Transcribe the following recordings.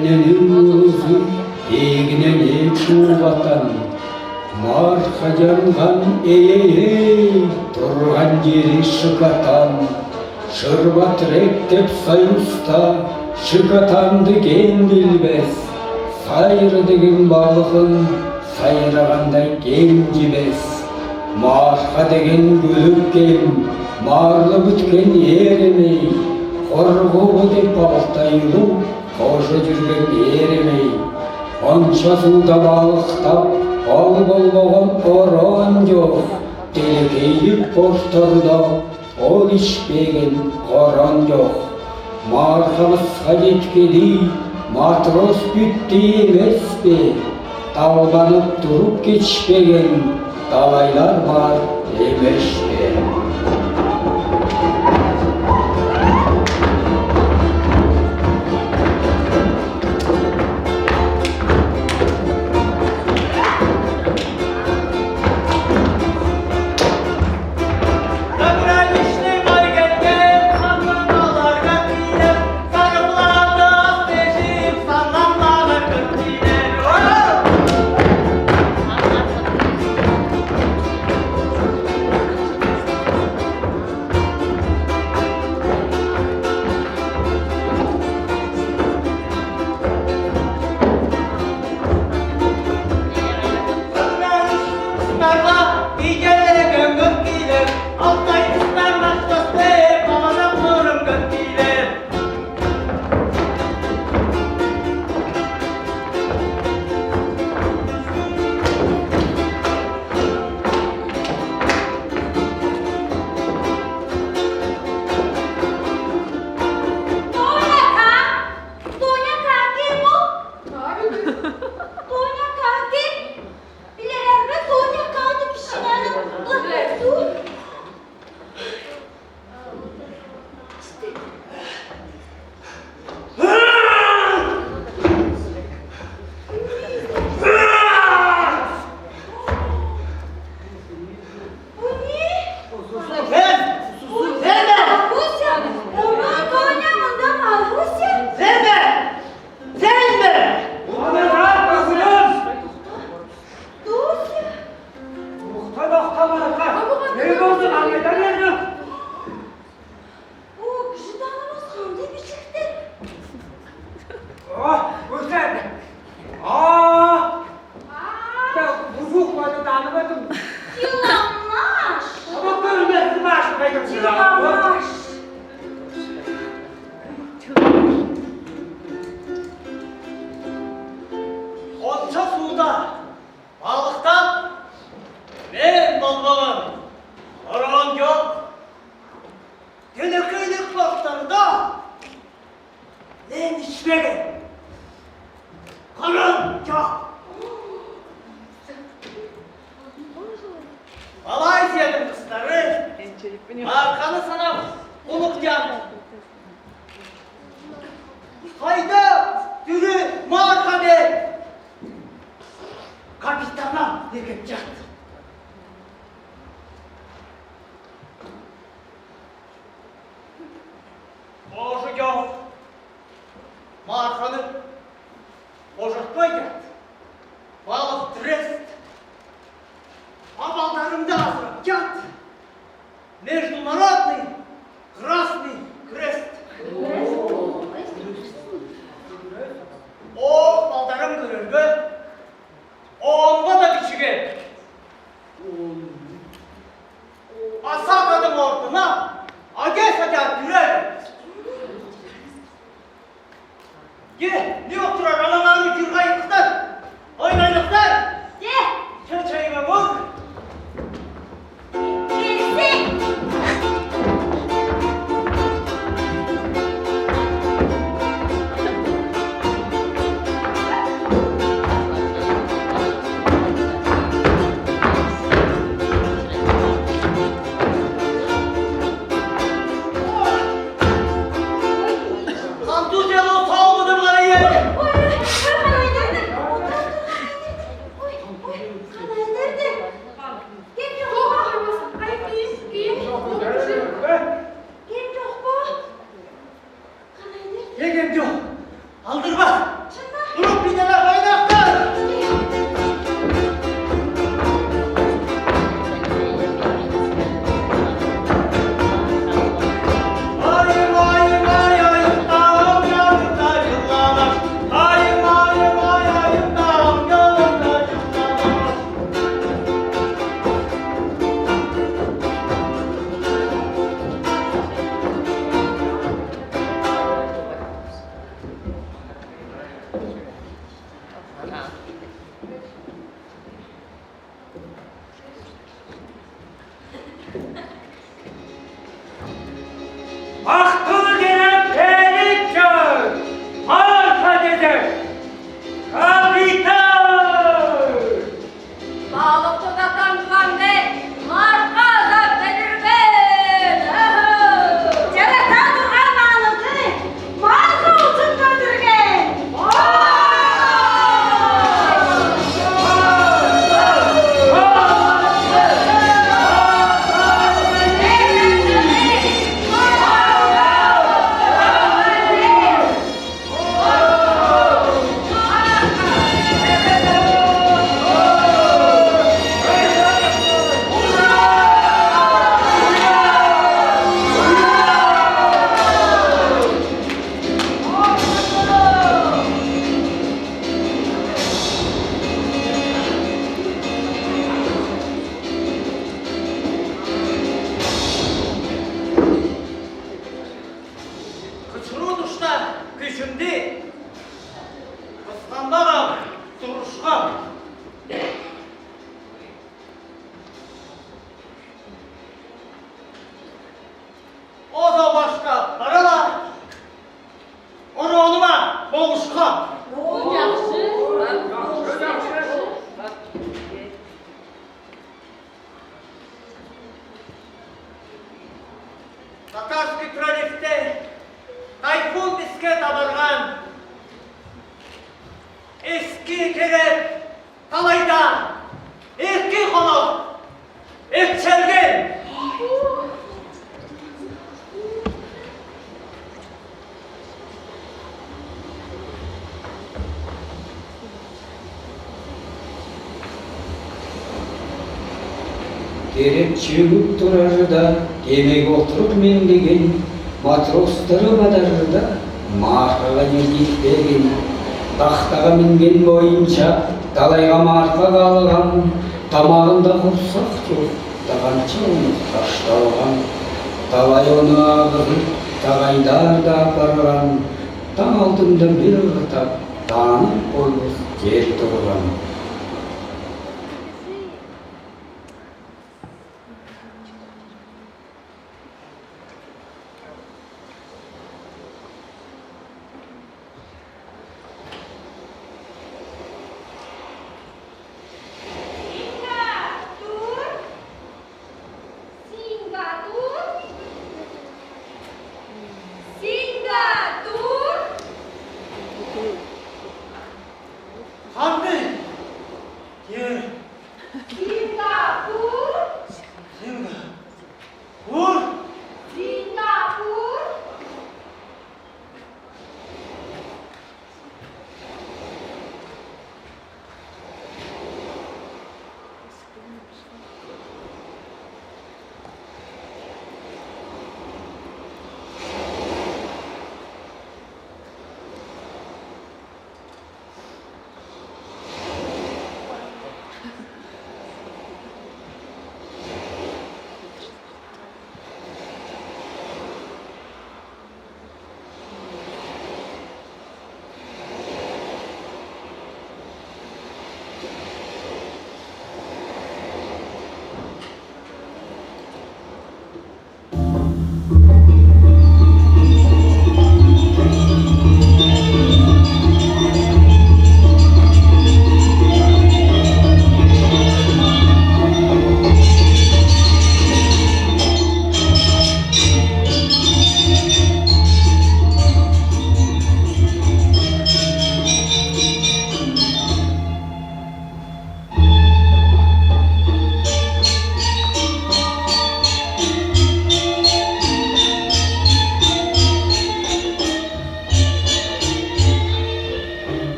Ерненің ұлызы егінен шуғатан, Маарка жанған ей, тұрған жері шықатан, Шырбат ректеп сайыста, шықатанды кен білбес, Сайры деген балығын сайрағандай кен жібес. Маарка деген көліккен, марлы бүткен еремей, Қорғуы деп алтайлы, қожы жүрген еремей. Онша суда балықтап, ол болмаған оран жоқ, Телекейлік порттарда ол ішпеген қоран жоқ. Мааркамызға жеткелі, матрос бүтті емес пе, Талданып тұрып кечпеген талайлар бар емес пе. Mārkanı sana unutacağım. Hayda, yürü Mārka de. Kapitana yıkacak. Boşu yok. Mārkanı boşaltmayacak. Balık trest. Абалдарымды азырап Международный Красный Крест. О, балдарым көрерге, онға да кішіге. Асақ адым ордына, Одессада жүрер. Не отырар, анаңаны жүрғайықтар, ойнайлықтар. Çayıma bak. Aldırma. Durup bir tane kaynaktır. Aklı gelen peynir köy, Mаарka dedi, kapital. Balık tutatan kandı, Mаарka da belirgen. Çelekten durgan ağlıdı, Mаарka uçun götürgen. Kıçırı duşta gücümdi. Kıskandaram, duruşkan. O da başka paralar. Onu onuma boğuşkan. Tatarski kralifte tayfun disket alırgan. Eski kerep talayda eski konu etçelgen. Керек чөгіп тұрарда, демек отырып мен деген, матростары бадарда, Мааркаға ертекпеген. Тақтаға мінген бойынша, талайға Маарка қалған, тамағында құрсақ жоқ, тағанша оны ташталған. Талай оны ағырып, тағайдар да апарған, таң алдында бір қытап, танып болмас жер тұрған. Сингатур. Kandı,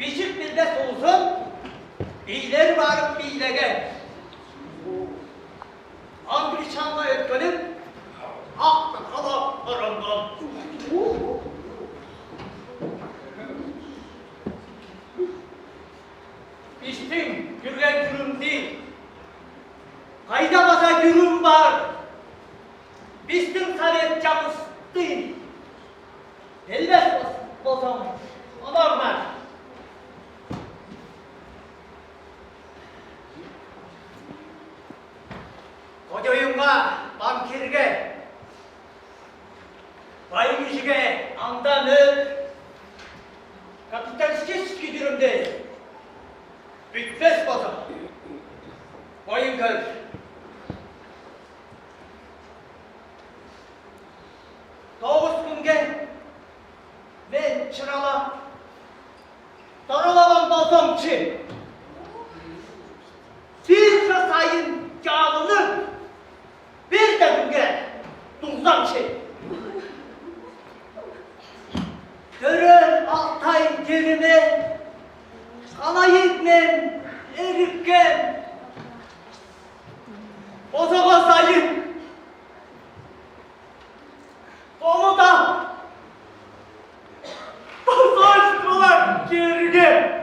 Biçip bilmez olsun, bilir varıp bilege. Angliçanla ötkenip, hakkı kala aramdan. İştim gürgen gürüm değil, kayda basa gürüm var. Bistim sanet camız değil, elbet bozam, anormal. Kocauyunga, bankirge, baymışıge, andanır, kapitalistçi güdürümde, bitmez bozam, boyun gör. Doğuz günge, ben çırala, daralavan bozamçı, bir sayın canını, bir de günge, tuzamçı. Görür Altay yerine, kalayıkmen, erikken, bozağa sayın, onu da bozaştılar gerge.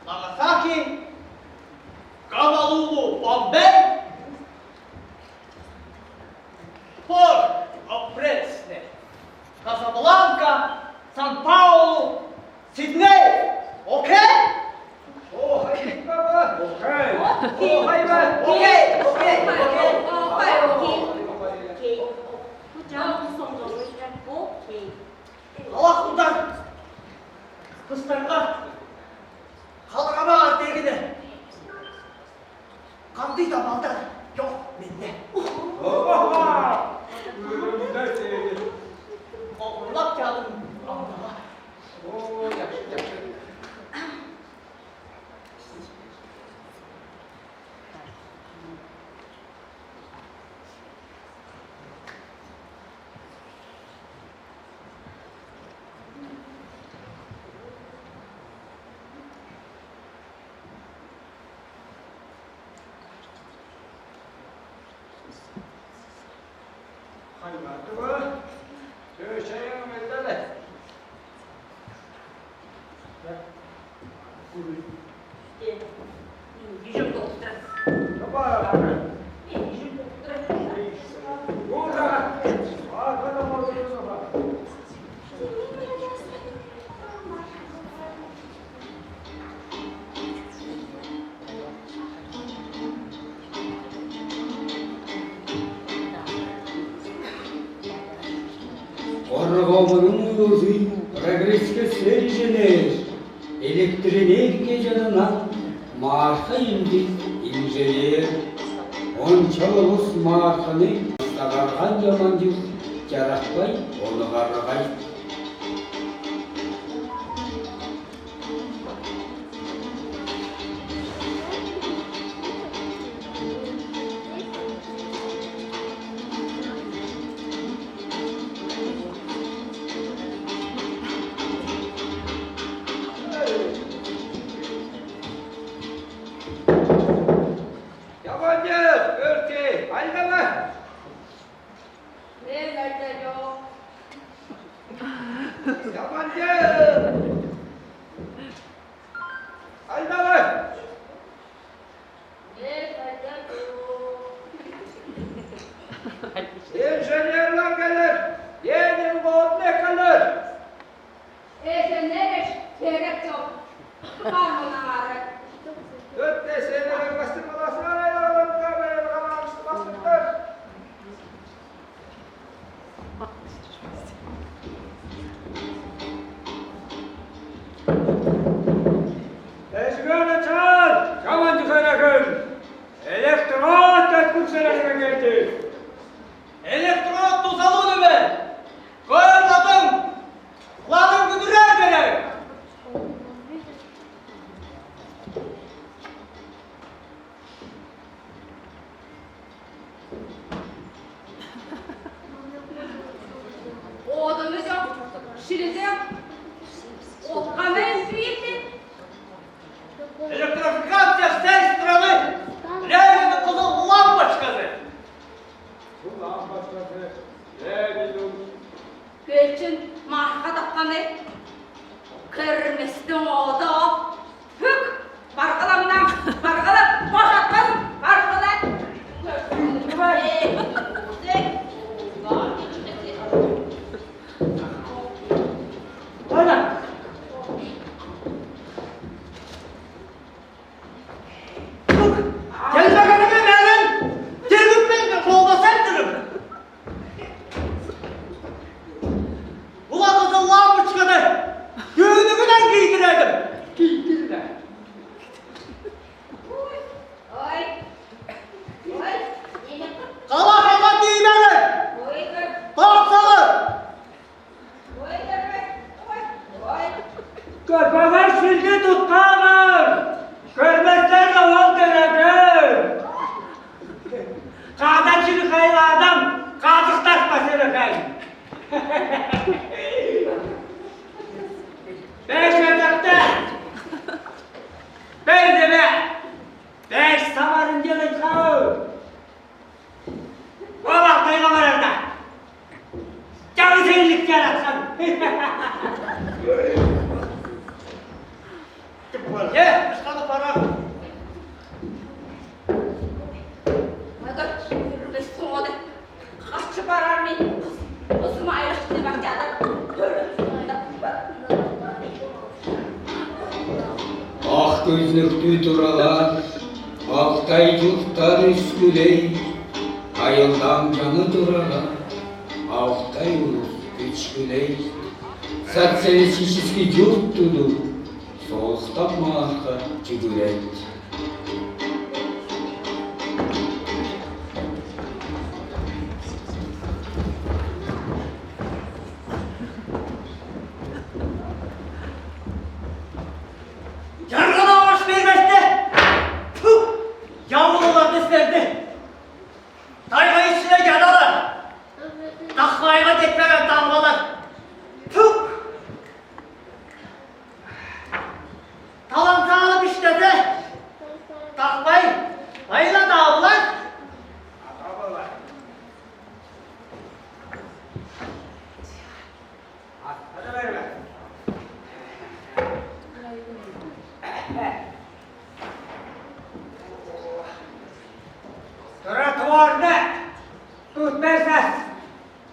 Nagasaki, Honolulu, Bombay. Аллах'tan kızlarına kalkamaz degini. Kandı da balda yok bende. Oğlak geldim. Қорғауының өзі прогресске серженер, электроэнергия жанынан Маарка инженер. Ончалығыз Маарканы сағарған жаман жүр, жарақпай оны қарғай. İnженерлер gelir, yeni mod ne kalır? İnженер gerek yok. Kanunları. Dört desenlerin bastırmalasına ayarlanır, kamerayı kalamıştı bastırdır. Tecrübeyle çağır, yabancı kaynakın. Elektronik teknikçilerine geldi. Elektronik tuzalını ben. Koyarladım. Kulağın güdürer gerek. Odamız yok. Şirinde yok. O kamerayı büyüttü. Электрификация всей страны! Реально кызыл лампочкасы! Bu lampochkasi ne diyor? Geçin marka takanı. Kırmızı oda. Hük. Markalamdan. Markalam. Boşaltmasın. Markalam. Ana! Gelmekene benim! Gelip ben kolda sentiririm! Ulan kızıl lampochkası! Düğünümden giydirelim! Giydirme! Oy. Oy. Kala kala değil beni! Oy. Baksalı! Oy. Oy. Köpeğe silgi tutkanır! Görmezler de ol gerekir! Kağıtçılık haylardan kağıtık taşması gerekir! Beş yatakta! Beş deme! Beş samarın gelin kağı! O vaktayla var evde! Canı seninlik yaratsan! Ye, kıskalı para! Hadi. Kırmızı oda. Kaçı parar mı? Kızım ayrıştı bak canım. Ақ көзінікті тұралар, ақ Сайдықтар үскілей, айылдан жаны дұраға, Алтай ұлыс күчкілей. Социалистический жұрт туды, соғыстап Маарка жүгірет. Жарғана ағаш берместі. Ямылыларды істерді. Тайға ішіне жадалар. Тақпайға детпеген тамғалар. Талан сағылып іштеді. Тақпай, айла дабылар. Атқады берме. Тротуарда tutmazsız.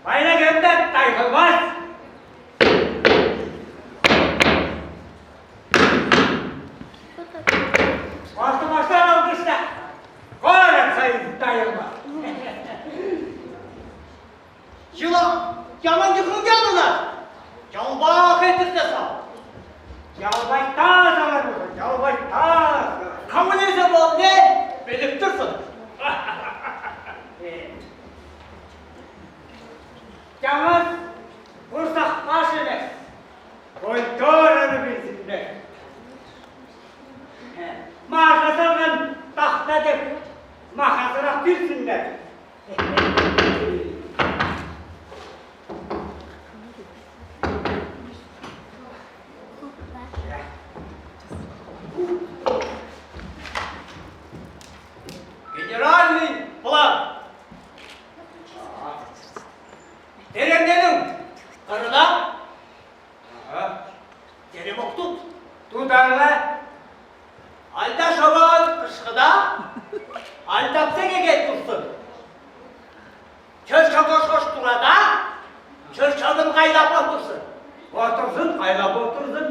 Bayla gömden tayfılmaz. Baştan almışlar. Koyarım sayın tayılmaz. Şuna yaman yıkım geldiler. Yalbak ettik de sağ. Yalbaytan zaman olur. Yalbaytan. Komünizm ol ne? Bilip dursun. Yalnız fırsat başını kontrolünü bilsinler. Mağazasının tahtladık, mağazına bilsinler. Генеральный план. Тереңденің қырына, теремок тұт, тұтарлы, алда шабан қышқыда, алдапса кеген тұрсын. Чөш қош тұрада, чөш шағын қайлап отырсын. Отырсын, қайлап отырсын.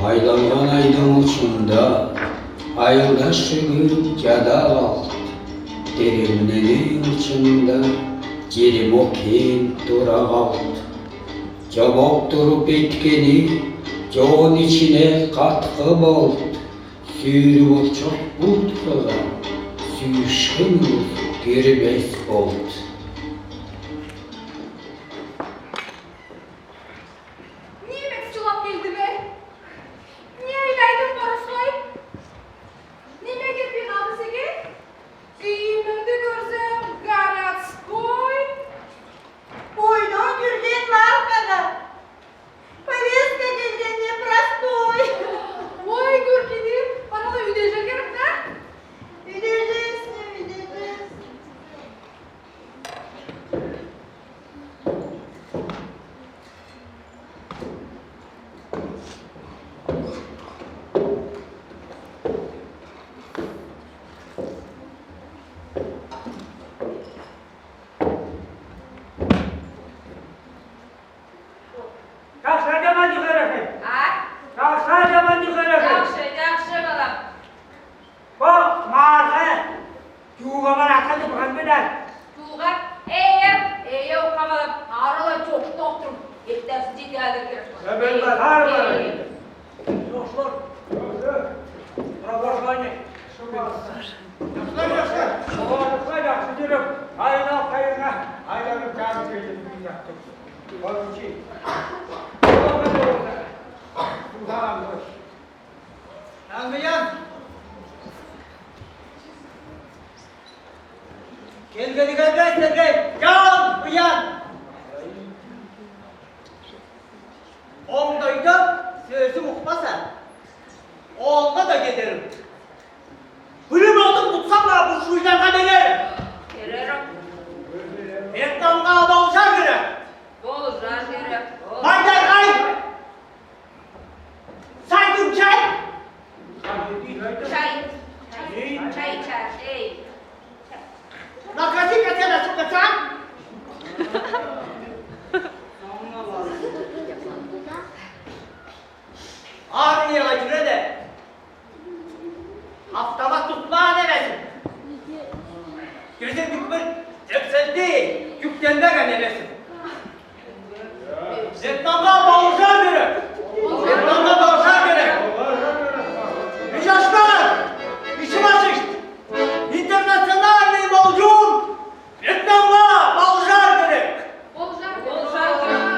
Айланған айдың ұшында, айылда шығып жада қалды. Тереңненің ұшында, теремок кен тұра қалды. Жабок тұрып еткені, жон ішіне қатқы болды. Сүйріп ұшақ бұлтқыға, сүйішкін кербес болды. Eğer o kafalar ağrıla çok doktor. Etlersin geldi. Ben har var. Dostlar. Православие. Yaşlar. Şoğlarlıkla yaxşı durub. Ayına kayına. Aylanıp gəlib gedim. Yaptım. Onun için. Tamam boş. Anlayan. Gelgeli gelgeli. Yan uyan. Ondaydı sözüm uqmasa. Onunla da giderim. Bölüm oldum tutsam da bu şuylardan ederim. Gelirim. Vietnam'a bağışar gerek. Boluzlar gerek. Mayday kay. Saygın çay. Çay. Çay içer. Ey. Nakasi kasana sıkısan. Ağrıya acıra de. Haftama tutma neresin? Gözüm yükmür. Tepsel değil. Yüklende neresin? Vietnam'a bağışar gerek. Vietnam'a bağışar gerek. Yaşlar. İşim açık. İnternasyonel mevcut. Vietnam'a bağışar gerek. Boluzlar gerek.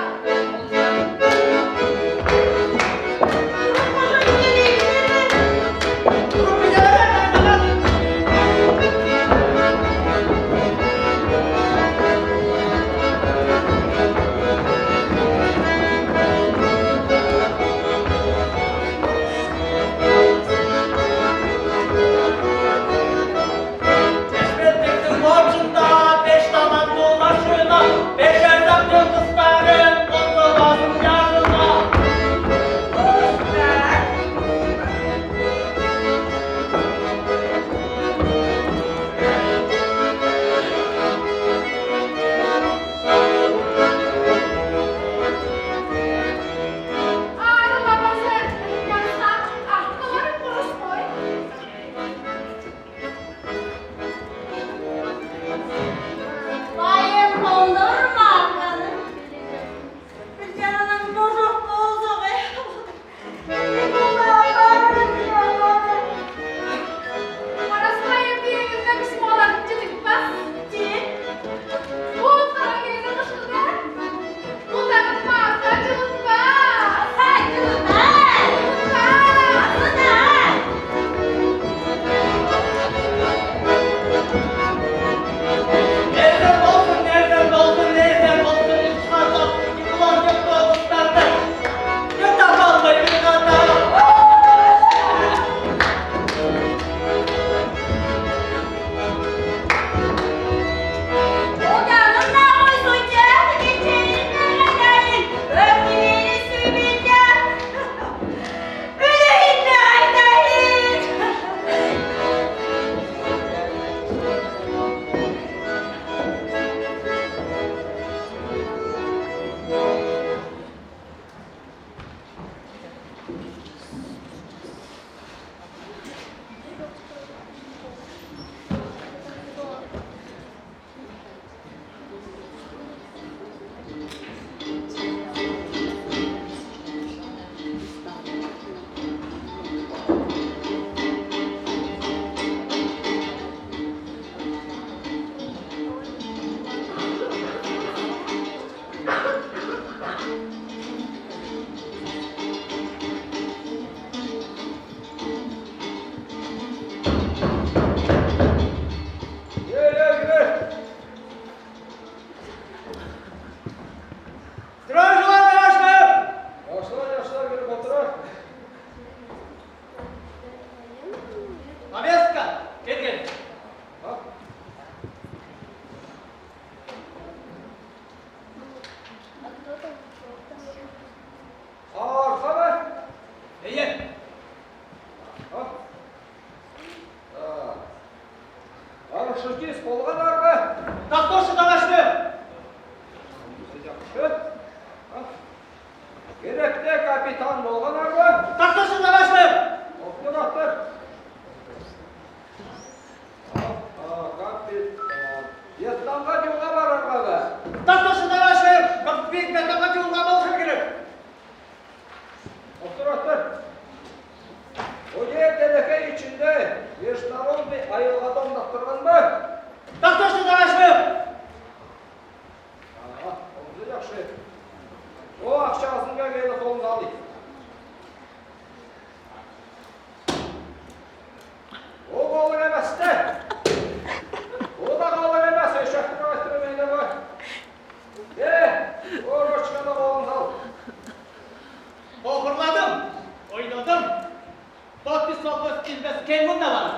Olmaz bilmez kendin de var.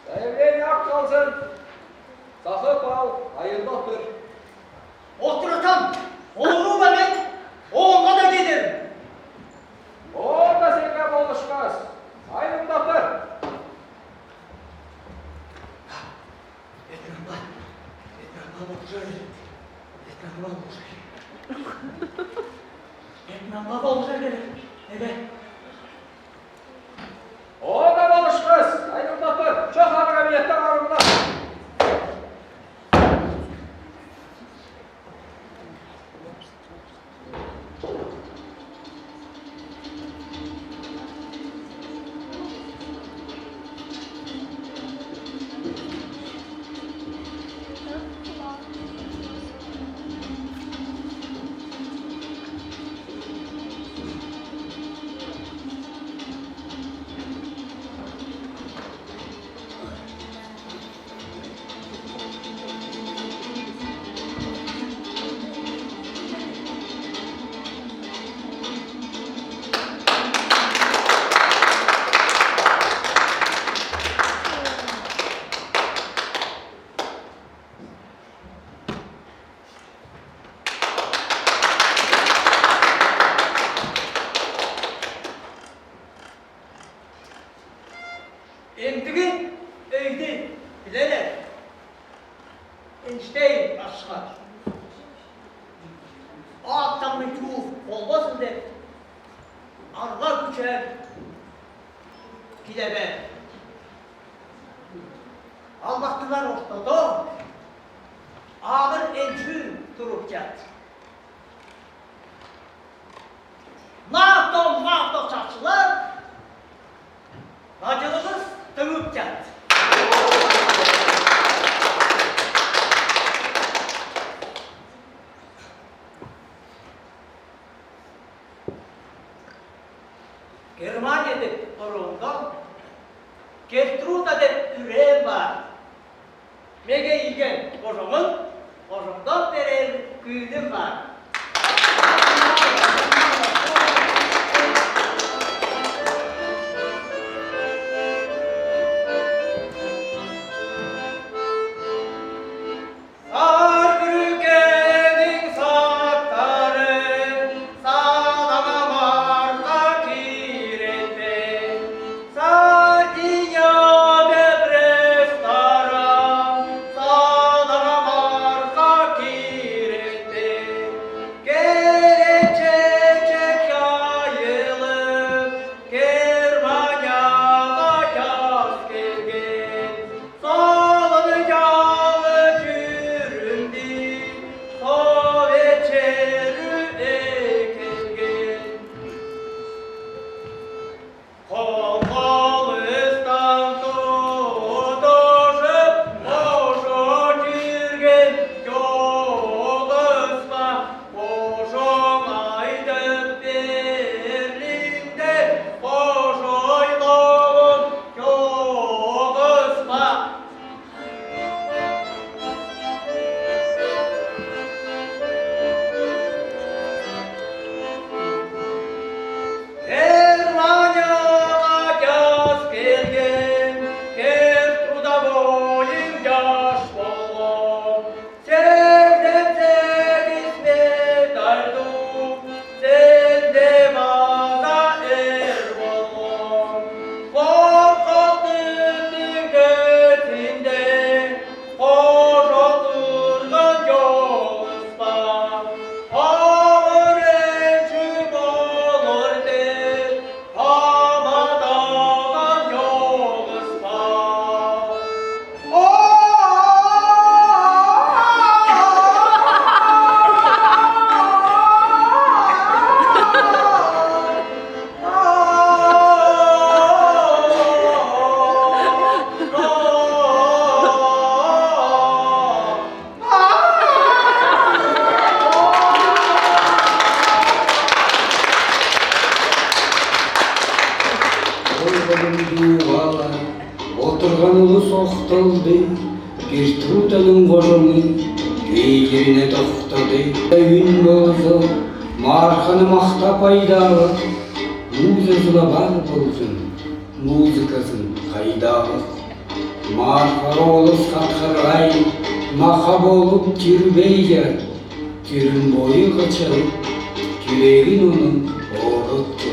Sayın yak kalsın. Sakıp al, hayırlıdır. Oturursam, oğluma ben, oğluna da giderim. Orada seninle konuşmaz. Hayırlıdır. Etmem baba olacak dedim. Evet. Orada konuşmaz. Hayırlıdır. Çok hakimiyetten arınlar. Endigi öyde bileler. Enişteyin aşklar. Ağattan mektup olmasın der. Arlar küçer. Gidebe. Almaktılar ortada. Ağır ençü durup geldi. Nafta çarşılar. Bacılığız dönüp geldi. Germanya'da orundan Gertruda de üreğim var. Mege yigen koşumdan beri güydüm var. Отырған ұлы соқталды, Гертруданың қожымы Yerine toxtadı ün bozu, Mаарkаны maqta paydağı, Muzasına var bolsun, muzikasın qaydağı. Mаарka olus katkargay, Maqa bolup tirbeyger, Tirin boyu kaçarıp, Yüreğin onun oğruttu.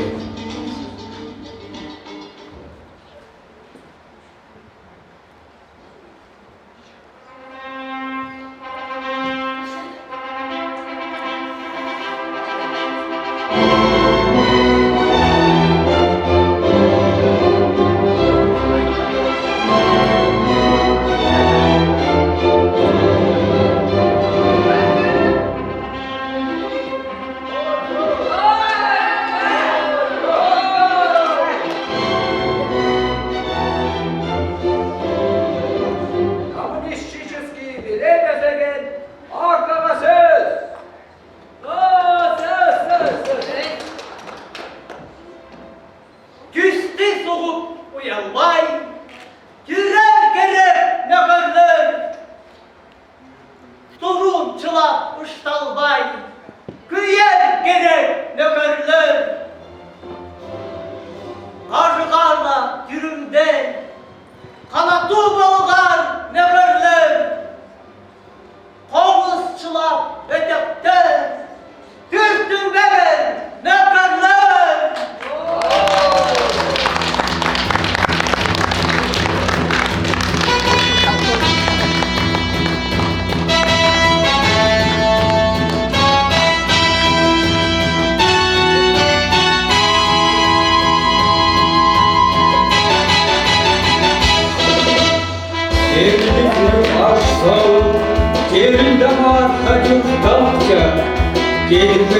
Yerinde Mаарka yurttanca, gelip